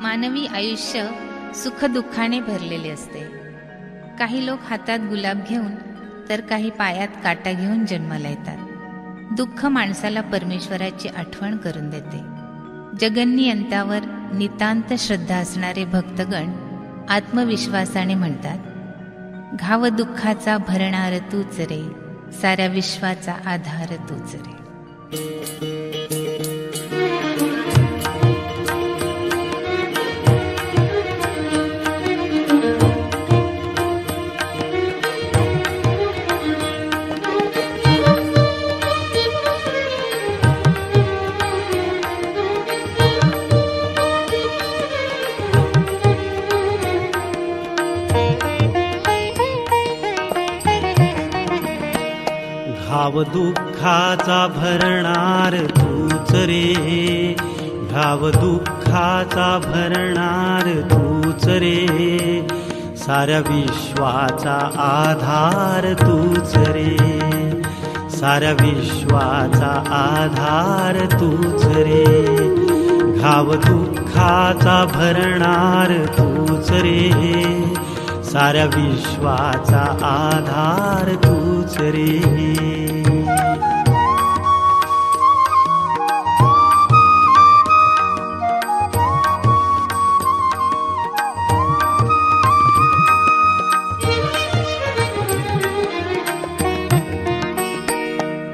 मानवी आयुष्य सुखदुःखाने भरलेले असते. काही लोक हातात गुलाब घेऊन तर काही पायात काटा घेऊन जन्माला येतात. दुःख माणसाला परमेश्वराची आठवण करून देते. जगन्नियंतावर नितांत श्रद्धा असणारे भक्तगण आत्मविश्वासाने म्हणतात, घाव दुःखाचा भरणार तूच रे, साऱ्या विश्वाचा आधार तूच रे. घाव दुःखाचा भरणार तूच रे, घाव दुःखाचा भरणार तूच रे, साऱ्या विश्वाचा आधार तूच रे, साऱ्या विश्वाचा आधार तूच रे. घाव दुःखाचा भरणार तूच रे, साऱ्या विश्वाचा आधार तूच रे.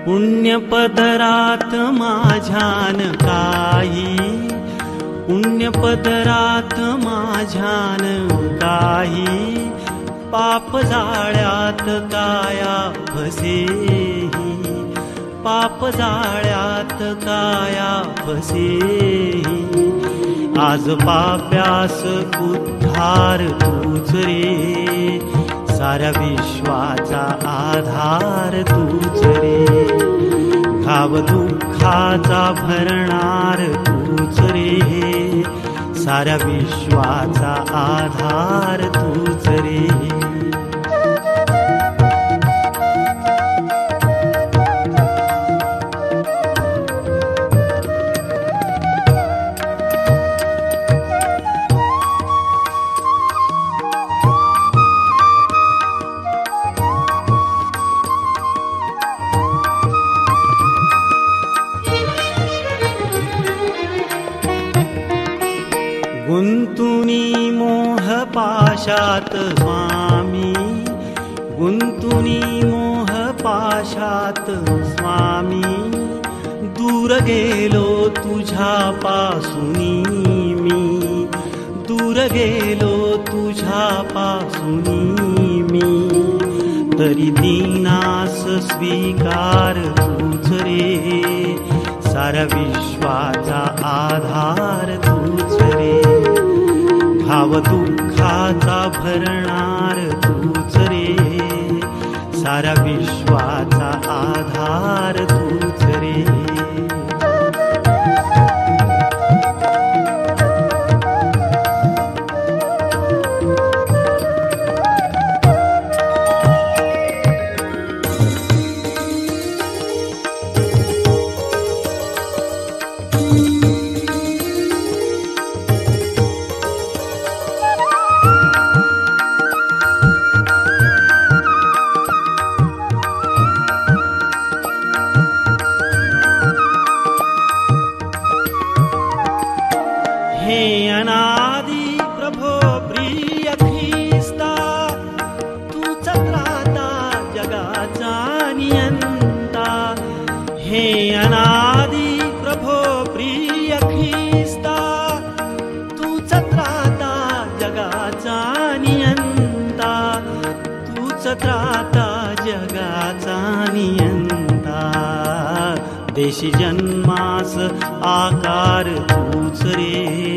पुण्यपदरात माझ्यान काही, पुण्यपदरात माझ्यान काही, पाप जाळ्यात काया फसेही, पाप जाळ्यात काया फसेही. आज पाप्यास उद्धार तूच रे, साऱ्या विश्वाचा आधार तूच रे. घाव दुःखाचा भरणार तूच रे, साऱ्या विश्वाचा आधार तूच रे. गुंतुनी मोह पाशात स्वामी, गुंतुनी मोह पाशात स्वामी, दूर गेलो तुझ्यापासूनी मी, दूर गेलो तुझ्यापासूनी मी. तरी दीनास स्वीकार तूच रे, साऱ्या विश्वाचा आधार तूच रे. घाव दुःखाचा भरणार तूच रे, साऱ्या विश्वाचा आधार तूच रे. हे अनादि प्रभो प्रिय ख्रिस्ता, तूच त्राता जगाचा नियंता. हे अनादि प्रभो प्रिय ख्रिस्ता, तूच त्राता जगाचा नियंता, तूच त्राता जगाचा नियंता. देशी जन्मास आकार तूच रे,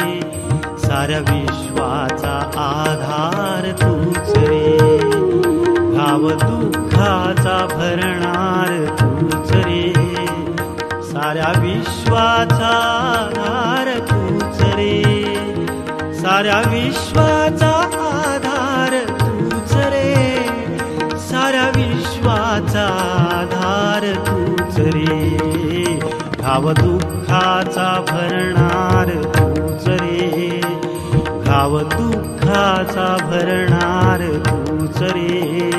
साऱ्या विश्वाचा आधार तूच रे. घाव दुःखाचा भरणार तूच रे, साऱ्या विश्वाचा आधार तूच रे, साऱ्या विश्वाचा आधार तूच रे, साऱ्या विश्वाचा आधार तूच रे. घाव दुःखाचा भरणार तूच रे, भाव दुःखाचा भरणार तूच रे,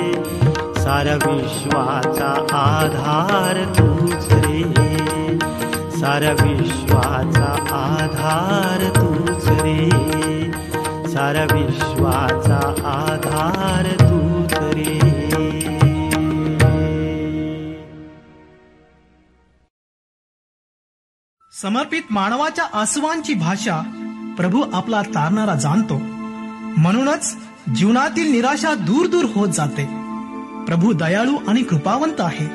साऱ्या विश्वाचा आधार तूच रे, साऱ्या विश्वाचा आधार तूच रे, साऱ्या विश्वाचा आधार तूच रे. समर्पित मानवाच्या आसवांची भाषा प्रभू आपला तारणारा जाणतो. म्हणूनच जीवनातील निराशा दूर दूर होत जाते. प्रभू दयाळू आणि कृपावंत आहे.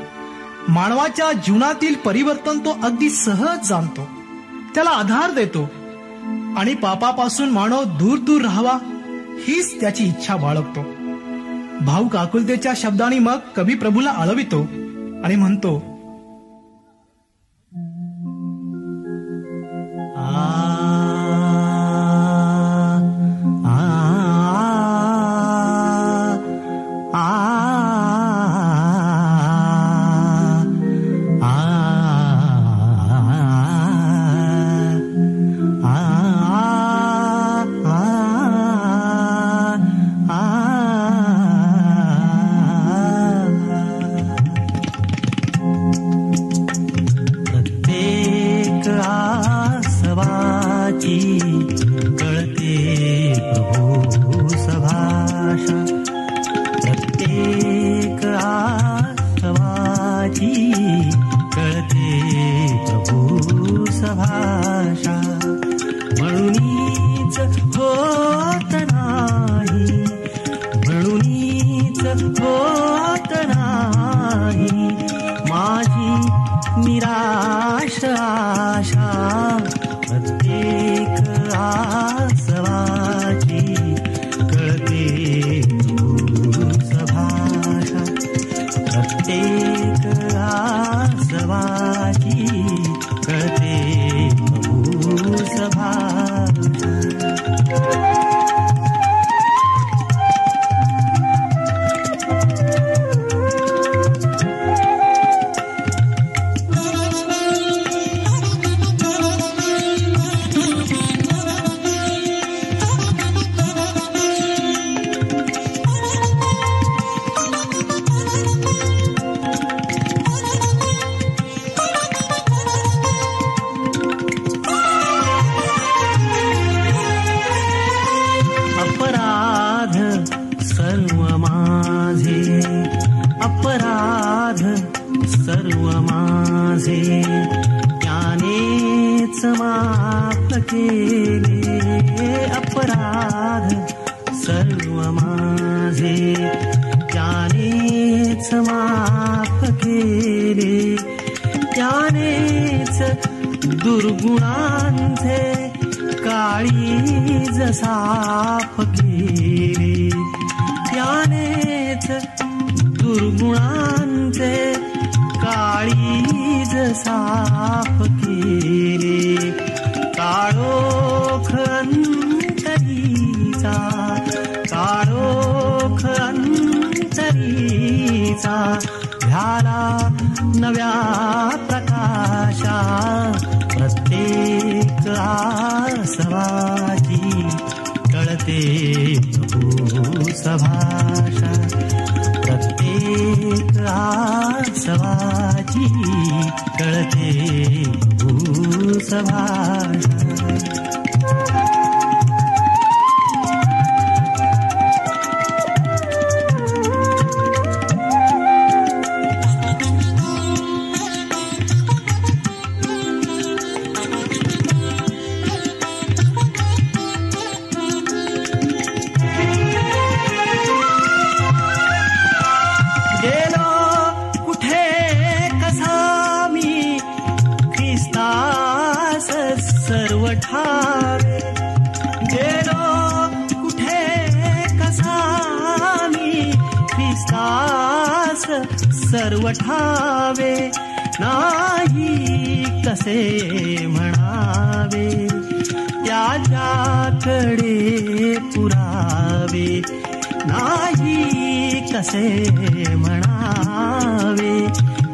मानवाच्या जीवनातील परिवर्तन तो अगदी सहज जाणतो, त्याला आधार देतो आणि पापापासून मानव दूर दूर राहावा हीच त्याची इच्छा बाळगतो. भाऊक आकुलतेच्या शब्दांनी मग कवी प्रभूला आळवितो आणि म्हणतो, दुर्गुणांचे काळीज साफ केले, त्यानेच दुर्गुणांचे काळीज साफ केले. काळोख अंतरीचा, काळोख अंतरीचा झाला नव्या प्रकाशा. प्रत्येक आसवाची कळते प्रभूस भाषा, प्रत्येक आसवाची कळते प्रभूस भाषा. सर्व ठावे नाही कसे म्हणावे, त्याच्याकडे पुरावे नाही कसे म्हणावे,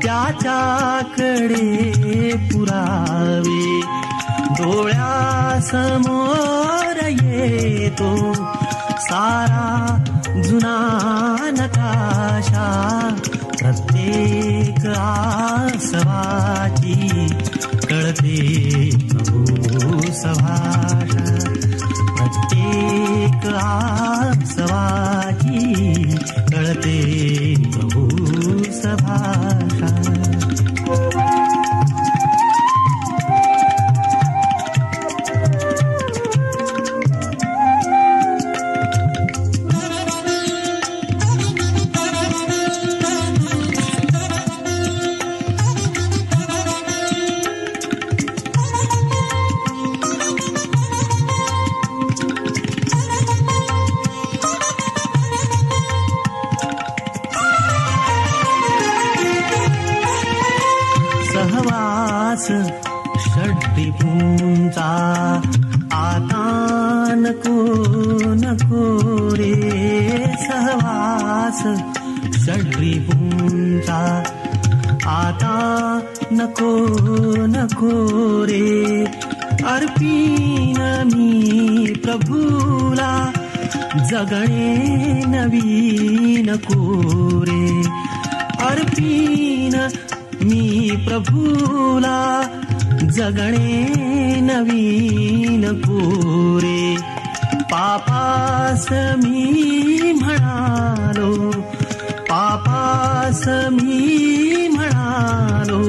त्याच्याकडे पुरावे. डोळ्यासमोर येतो सारा जुना नकाशा. प्रत्येक आसवाची कळते प्रभू सभाषा. प्रत्येक आसवाची कळते प्रभू सभाषा. सहवास षड्रिपूंचा आता नको नको रे. सहवास षड्रिपूंचा आता नको नको रे. अर्पीन मी प्रभूला जगणे नवीन कोरे. अर्पीन मी प्रभूला जगणे नवीन कोरे. पापास मी म्हणालो, पापास मी म्हणालो,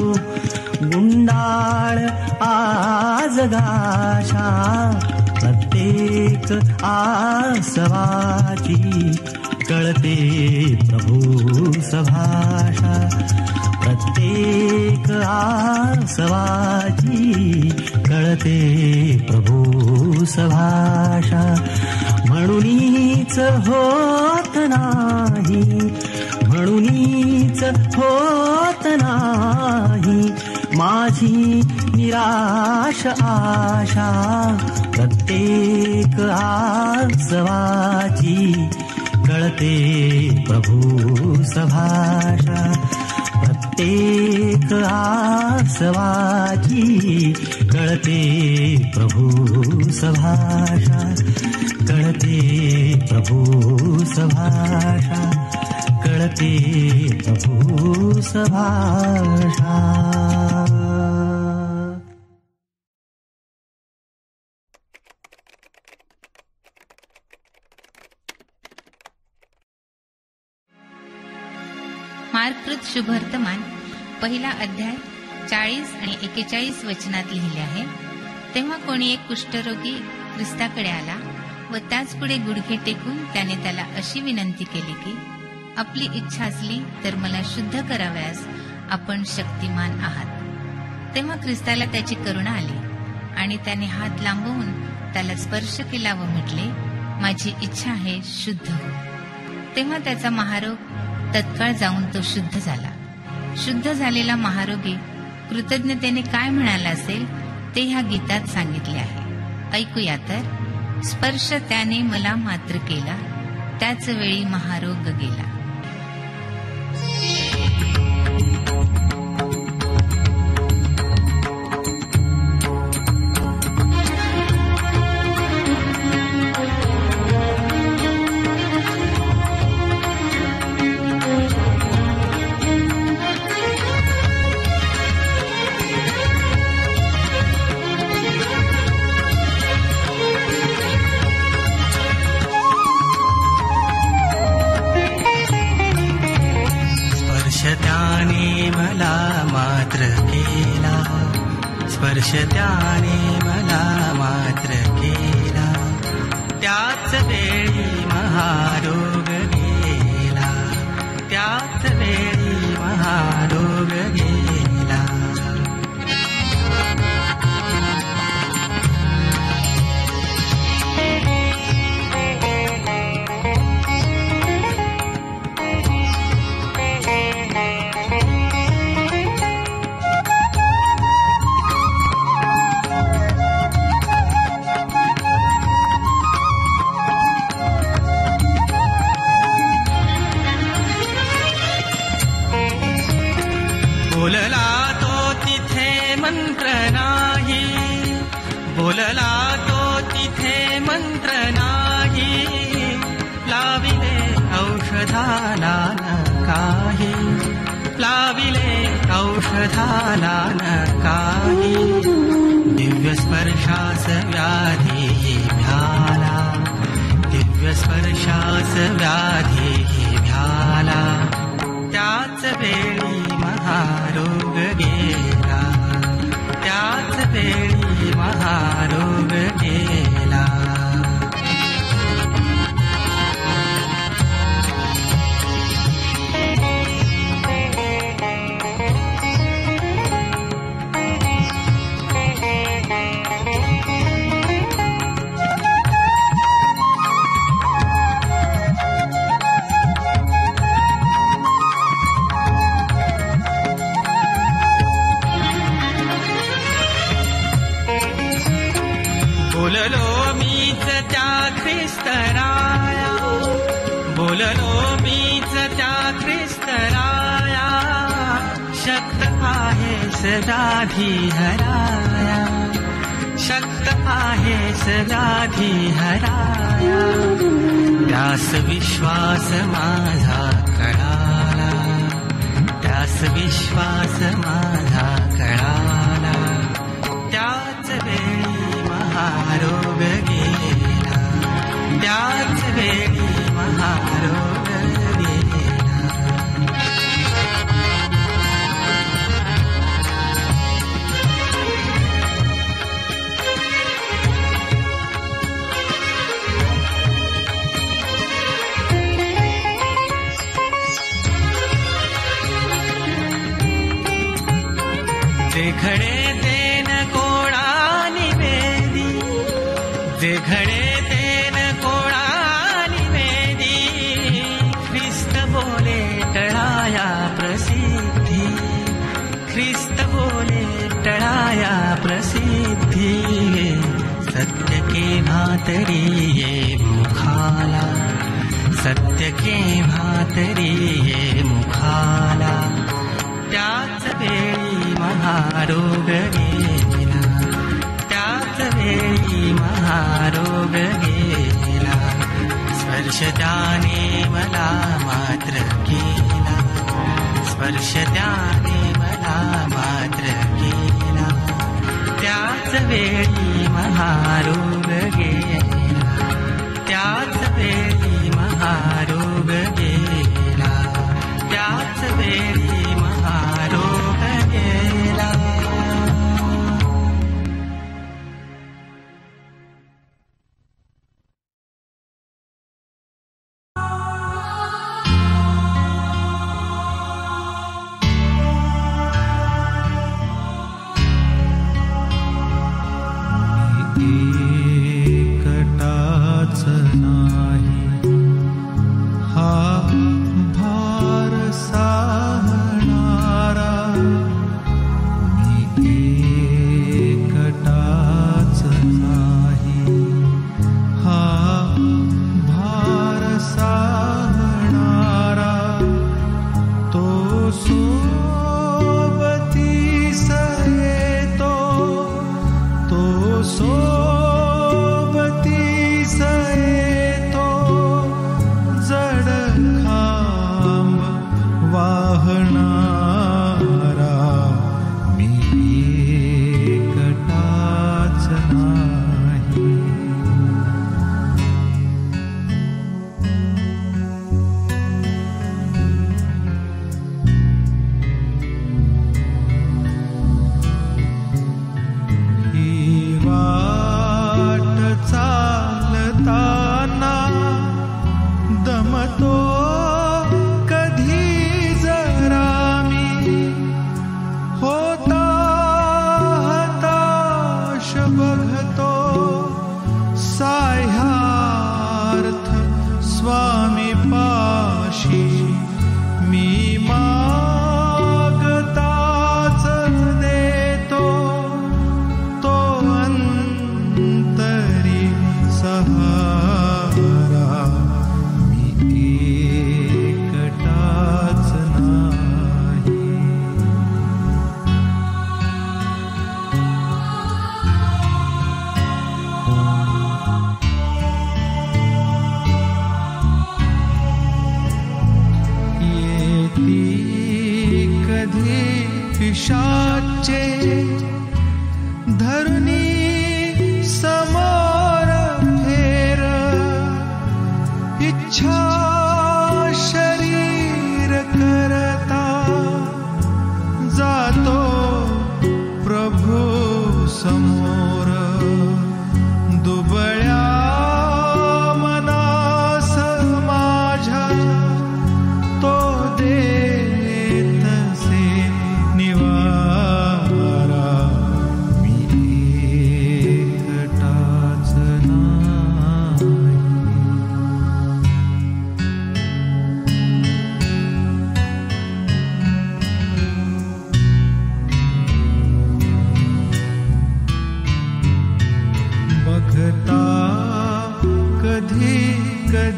गुंडाळ आज गाशा. प्रत्येक आसवाची कळते प्रभू सभाषा. प्रत्येक आसवाची कळते प्रभू सभाषा. म्हणूनच होत नाही, म्हणूनच होत नाही माझी निराश आशा. प्रत्येक आसवाची कळते प्रभू सभाषा. प्रत्येक आसवाची कळते प्रभू सभाषा. कळते प्रभू सभाषा. कळते प्रभू सभाषा. मार्कृत शुभवर्तमान पहिला अध्याय 40 आणि 41 वचनात लिहिले आहे. तेव्हा कोणी एक कुष्ठरोगी ख्रिस्ताकडे आला व त्याच पुढे गुडघे टेकून त्याने त्याला अशी विनंती केली की आपली इच्छा असली तर मला शुद्ध करावयास आपण शक्तिमान आहात. तेव्हा ख्रिस्ताला त्याची करुणा आली आणि त्याने हात लांबवून त्याला स्पर्श केला व म्हटले, माझी इच्छा आहे, शुद्ध हो. तेव्हा त्याचा महारोग तत्काळ जाऊन तो शुद्ध झाला. शुद्ध झालेला महारोगी कृतज्ञतेने काय म्हणाला असेल ते ह्या गीतात सांगितले आहे. ऐकूया तर. स्पर्श त्याने मला मात्र केला, त्याच वेळी महारोग गेला. स्पर्श त्याने मला मात्र केला, त्याच वेळी महारोग गेला, त्याच वेळी महारोग गेला. बोलला तो तिथे मंत्र नाही, लाविले औषधाला न काही, लाविले औषधाला न काही. दिव्य स्पर्शास व्याधी भ्याला, दिव्य स्पर्शास व्याधी भ्याला. त्याच वेळी महारोग गेला, त्याच वेळी महारोग गेला. बोललो मीच त्या ख्रिस्तराया, बोललो मीच त्या ख्रिस्तराया. शक्त आहे व्याधी हराया, शक्त आहे व्याधी हराया. त्यास विश्वास माझा कळाला, त्यास विश्वास माझा कळाला. त्याच वेळी महारोग गेला, त्याच वेळी महारोग गेला. जे खडे तेन कोणा निवेदी, जे घडे तेन कोणा निवेदी. ख्रिस्त बोले टळाया प्रसिद्धी, ख्रिस्त बोले टळाया प्रसिद्धी. सत्य केव्हा तरी ये मुखाला, सत्य केव्हा तरी ये मुखाला. त्याच वेळी महारोग गेला, त्याच वेळी महारोग गेला. स्पर्श त्याने मला मात्र केला, स्पर्श त्याने मला मात्र केला. त्याच वेळी महारोग गेला, त्याच वेळी महारोग गेला. त्याच वेळी महारोग गेला. एकटाच नाही हा भार साहणारा, मी एकटाच नाही हा भार साहणारा. तो सोबतीस येतो, तो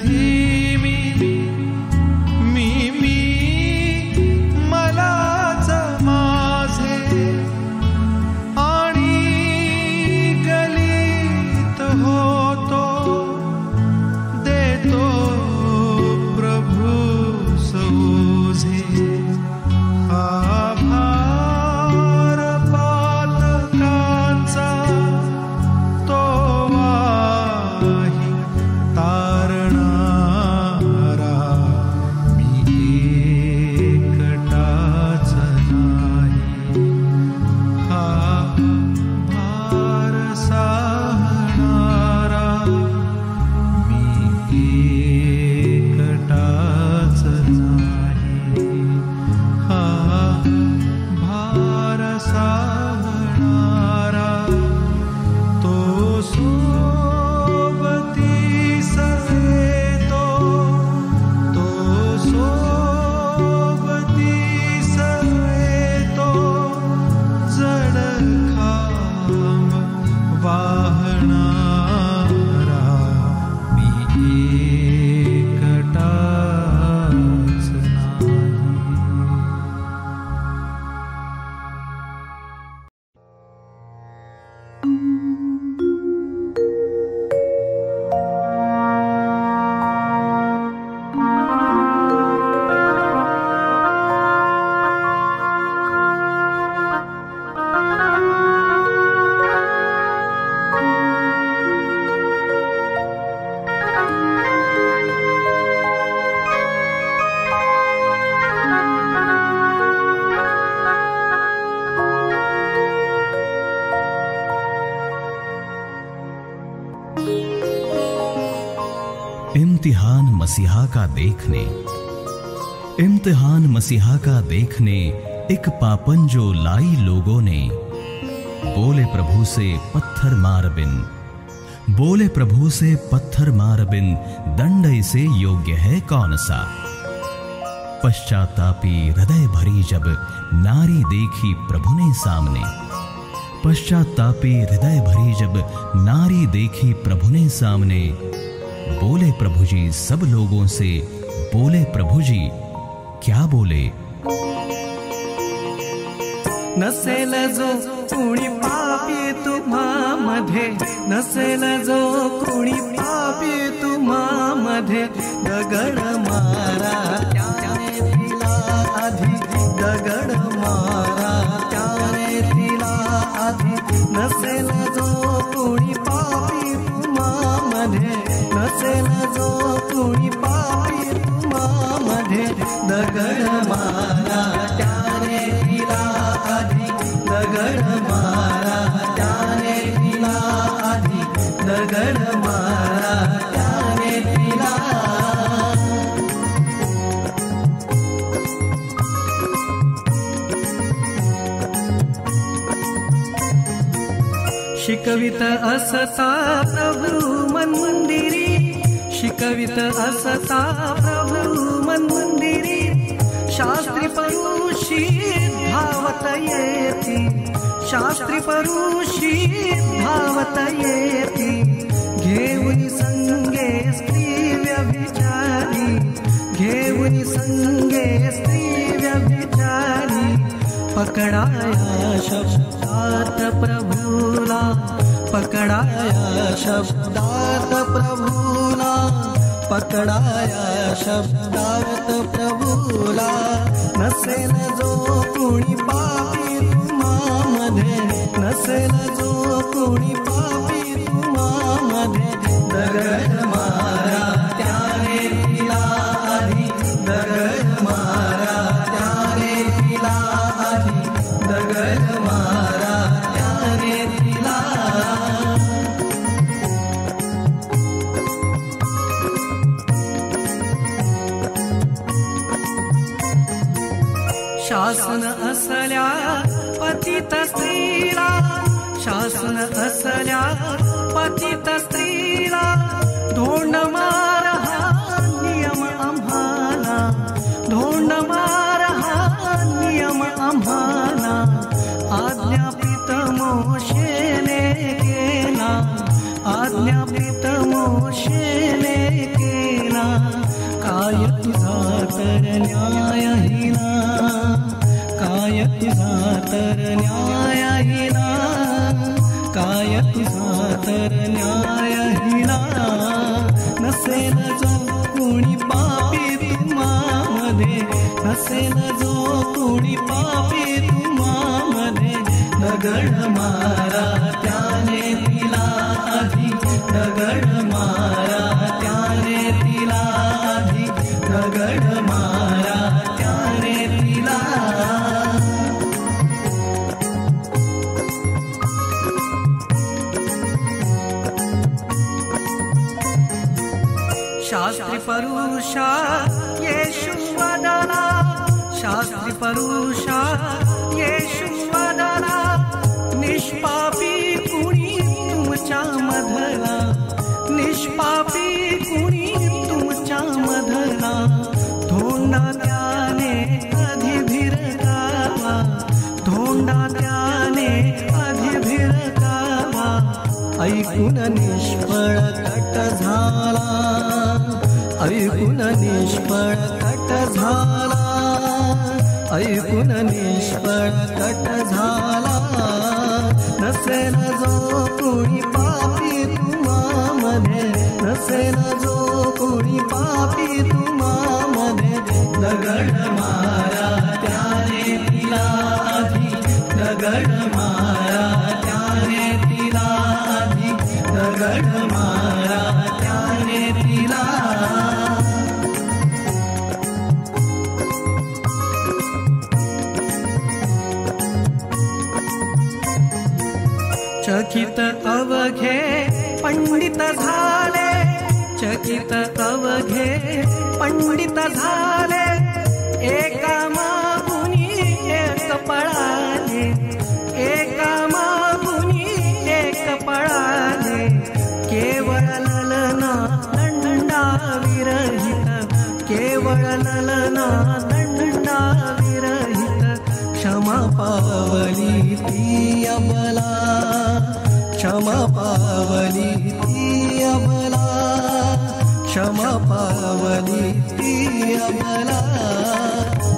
धीमी मी मलाच माझे आणि गलित होतो देतो प्रभू सोझे आभार पातकांचा तो वाही तारणारा मी एकटाच नाही हा भार साहणारा मी एकटाच नाही हा भार साहणारा तो सोबतीस येतो तो सोबतीस येतो जड खांब वाहणारा मी एकटाच नाही. इम्तिहान मसीहा का देखने, इम्तिहान मसीहा का देखने एक पापन जो लाई लोगों ने बोले प्रभु से पत्थर मार बिन, बोले प्रभु से पत्थर मार बिन दंड इसे योग्य है कौन सा. पश्चातापी हृदय भरी जब नारी देखी प्रभु ने सामने, पश्चातापी हृदय भरी जब नारी देखी प्रभु ने सामने बोले प्रभु जी सब लोगों से, बोले प्रभु जी क्या बोले. नसेल जो कुणी पापी तुम्हामध्ये, नसेल जो कुणी पापी तुम्हामध्ये दगड मारा त्याने तिला आधी, दगड मारा त्याने तिला आधी. नसेल जो कुणी पापी तुम्हामध्ये, नसेल जो कुणी पापी तुम्हामध्ये दगड मारा त्याने तिला आधी, दगड मारा त्याने तिला आधी, दगड मारा त्याने तिला. शिकवित असता प्रभू मंदिरी, शिकवित असता प्रभू मंदिरी शास्त्री परुषी धावत येती, शास्त्री परुषी धावत येती. घेऊन संगे स्त्री व्यभिचारी, घेऊन संगे स्त्री व्यभिचारी. पकडाया शब्दात प्रभूला, पकडाया शब्दात प्रभूला, पकडाया शब्दात प्रभूला. नसेल जो कुणी पापी तुम्हामध्ये, नसेल जो कुणी पापी तुम्हामध्ये दगड मारा त्याने तिला आधी, दगड मारा त्याने तिला आधी, दगड मारा त्याने तिला. शासन असल्या पतित स्त्रीला, शासन असल्या पतित स्त्रीला धोंड मार हा नियम आम्हाला, धोंड मार हा नियम आम्हाला. आज्ञापित मोशेने केला, आज्ञापित मोशेने केला. तर न्यायहीना, काय तुझा तर न्यायहीना, काय तुझा तर न्यायहीना. नसेल जो कोणी पापी तुम्हामध्ये, नसेल जो कोणी पापी तुम्हामध्ये. दगड मारा त्याने तिला आधी, दगड मारा त्याने तिला आधी, दगड मारा त्याने तिला. शास्त्री परुषा येशू वदना, शास्त्री परुषा येशू वदना. निष्पापी कुणी तुमच्या मधला, निष्पापी कुणी तुमच्या मधला. धोंडा त्याने आधी भिरकावा, धोंडा त्याने आधी भिरकावा. ऐकून निष्फळ कट झाला, ऐकून निष्फळ कट झाला, ऐकून निष्फळ कट झाला. नसेल जो कोणी पापी तुम्हामध्ये, नसेल जो कोणी पापी तुम्हामध्ये. दगड मारा त्याने तिला आधी, दगड मारा त्याने तिला आधी, दगड मारा त्याने तिला. चकित अवघे पंडित झाले, चकित अवघे पंडित झाले. एका मागुनी एक पळाले, एका मागुनी एक पळाले. केवळ ललना दंडा विरहित, केवळ ललना दंडा विरहित. क्षमा पावली ती अबला, क्षमा पावली ती अबला, क्षमा पावली ती अबला.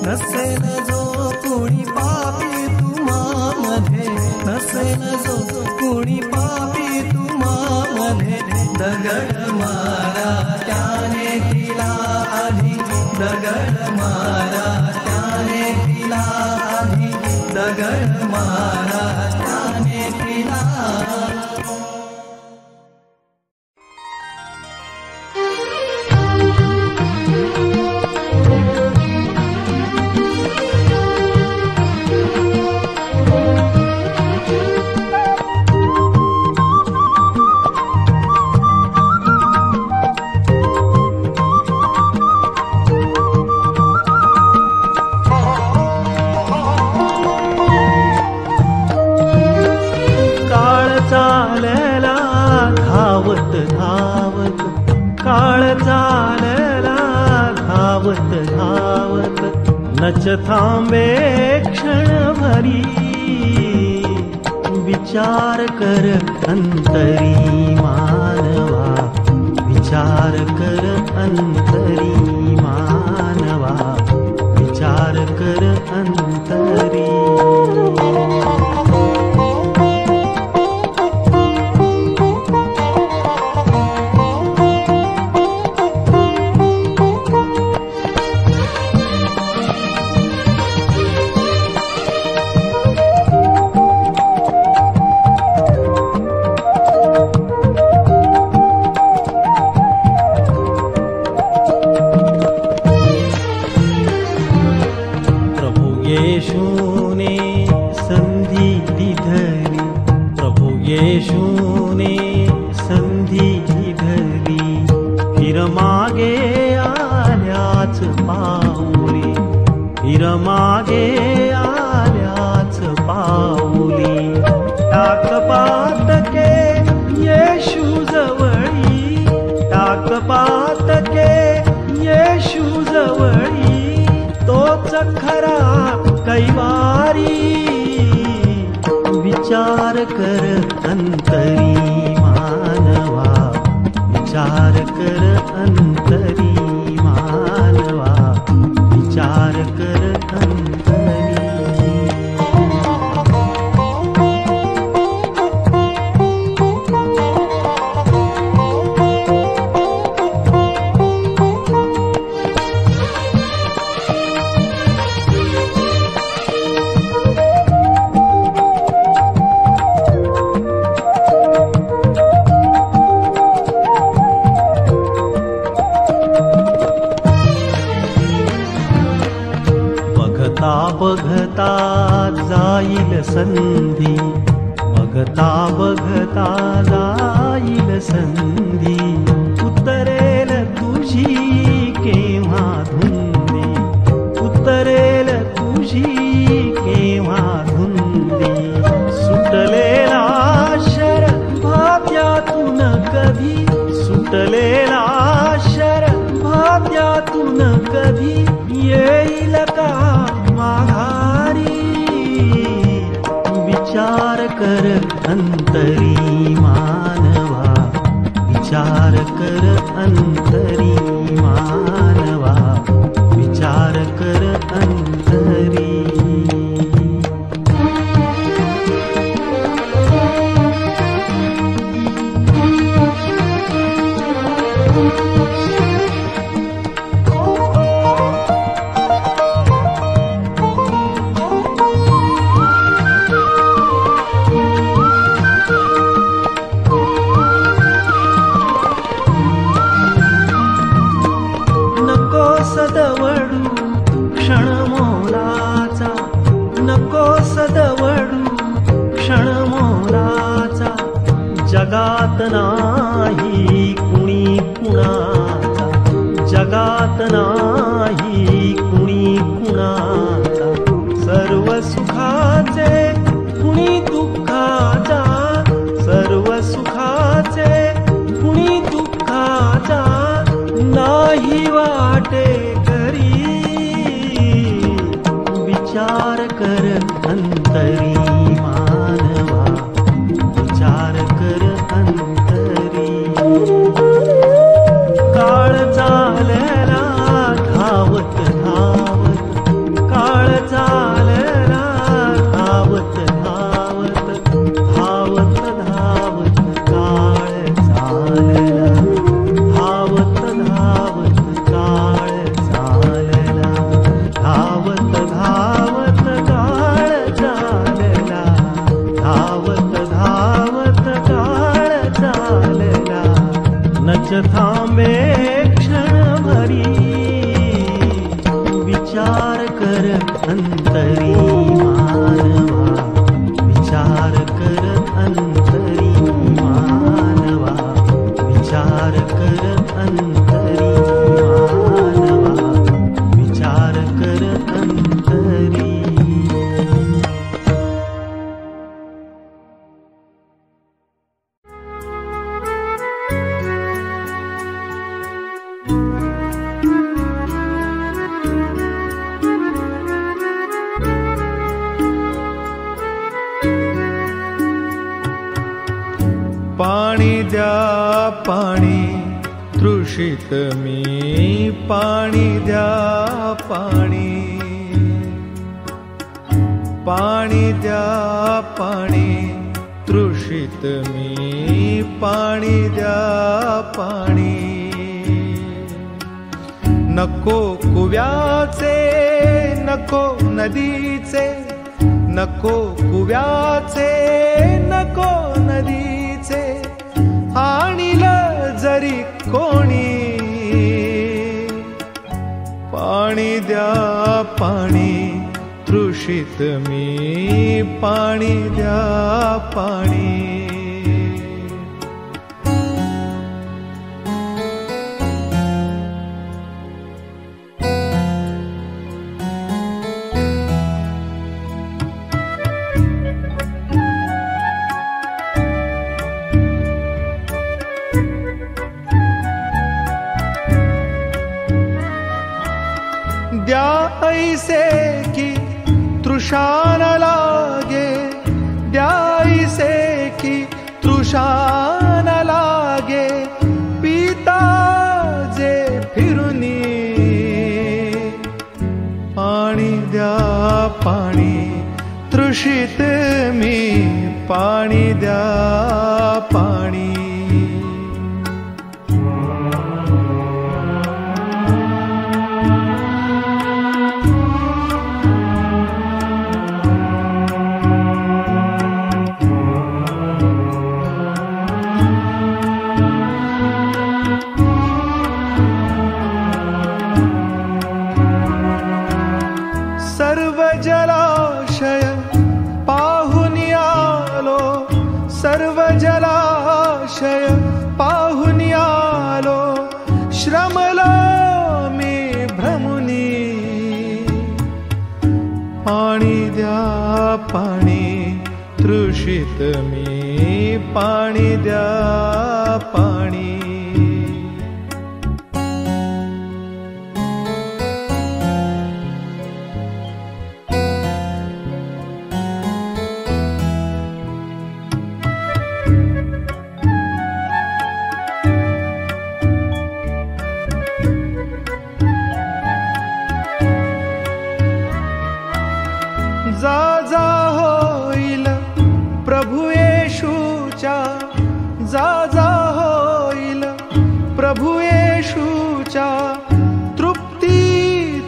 नसेल जो कोणी पापी तुम्हामध्ये, नसेल जो कोणी पापी तुम्हामध्ये. दगड मारा त्याने तिला आधी, दगड मारा त्याने तिला आधी, दगड मारा त्याने तिला. नच थांबे क्षणभरी, विचार कर अंतरी मानवा, विचार कर अंतरी मानवा, विचार कर अंतरी. येशूने संधी धरली, फिर मागे आल्याच पाऊली, फिर मागे आल्याच पाऊली. टाक पातके येशू जवळी, टाक पातके येशू जवळी, तोच खरा कैवारी. विचार कर अंतरी मानवा, विचार कर अंतरी मानवा, बघता जाईल संधी, बघता बघता जाईल संधी, उतरेल तुझी केव्हा धुंदी, उतरेल तुझी केव्हा धुंदी, सुटलेला शरद भात्यातून कधी, सुटलेला शरद भात्यातून कधी येईल का माघारी, विचार कर अंतरी मानवा, विचार कर अंतरी मानवा, विचार कर अंतरी. जगात नाही कुणी कुणाचा, जगात नाही कुणी कुणाचा, सर्व सुखाचे कुणी दुःखाचा, सर्व सुखाचे कुणी दुःखाचा, नाही वाटे करी, विचार कर अंतरी मानवा, विचार कर अंतरी. काळ चालला धावत धावत, काळ चालला धावत धावत, धावत धावत काळ चालला, धावत धावत काळ चालला, धावत धावत काळ चालला, धावत धावत काळ चालला, नच थांबे क्षणभरी, विचार कर अंतरी मानवा, विचार कर अंतरी मानवा, विचार कर अंतरी मानवा, विचार कर अंतरी. पाणी द्या पाणी तृषित मी, पाणी द्या पाणी, पाणी द्या पाणी तृषित मी, पाणी द्या पाणी. नको कुव्याचे नको नदीचे, नको कुव्याचे नको नदीचे, आणील जरी कोणी, पाणी द्या पाणी तृषित मी, पाणी द्या पाणी. द्या ऐसे की तृषा न लागे, द्या ऐसे की तृषा न लागे, पिता जे फिरुनी, पाणी द्या पाणी तृषित मी, पाणी द्या पाणी. तृषित मी पाणी द्या पाणी. जा जा होईल प्रभु येशूच्या, जा जा होईल प्रभु येशूच्या, तृप्ती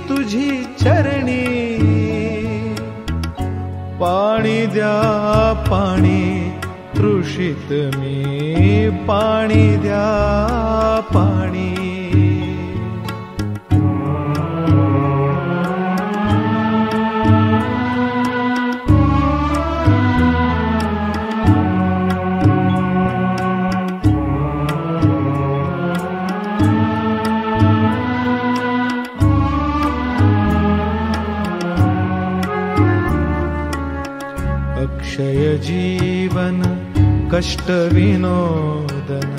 तुझी चरणी. पाणी द्या पाणी तृषित मी पाणी द्या पाणी. अक्षय जीवन कष्ट विनोदन,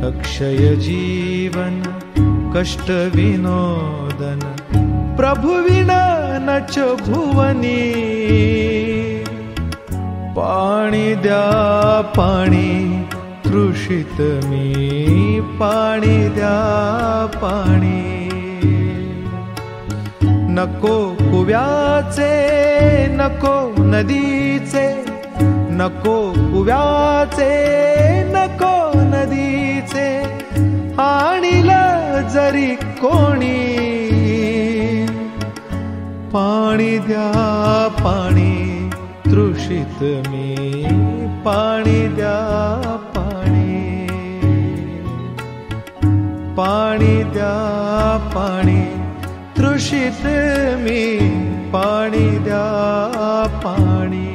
अक्षय जीवन कष्ट विनोदन, प्रभु विना नच भुवनी. पाणी द्या पाणी तृषित मी पाणी द्या पाणी. नको कुव्याचे नको नदीचे, नको कुव्याचे नको नदीचे, आणील जरी कोणी. पाणी द्या पाणी तृषित मी पाणी द्या पाणी. पाणी द्या पाणी तृषित मी पाणी द्या पाणी.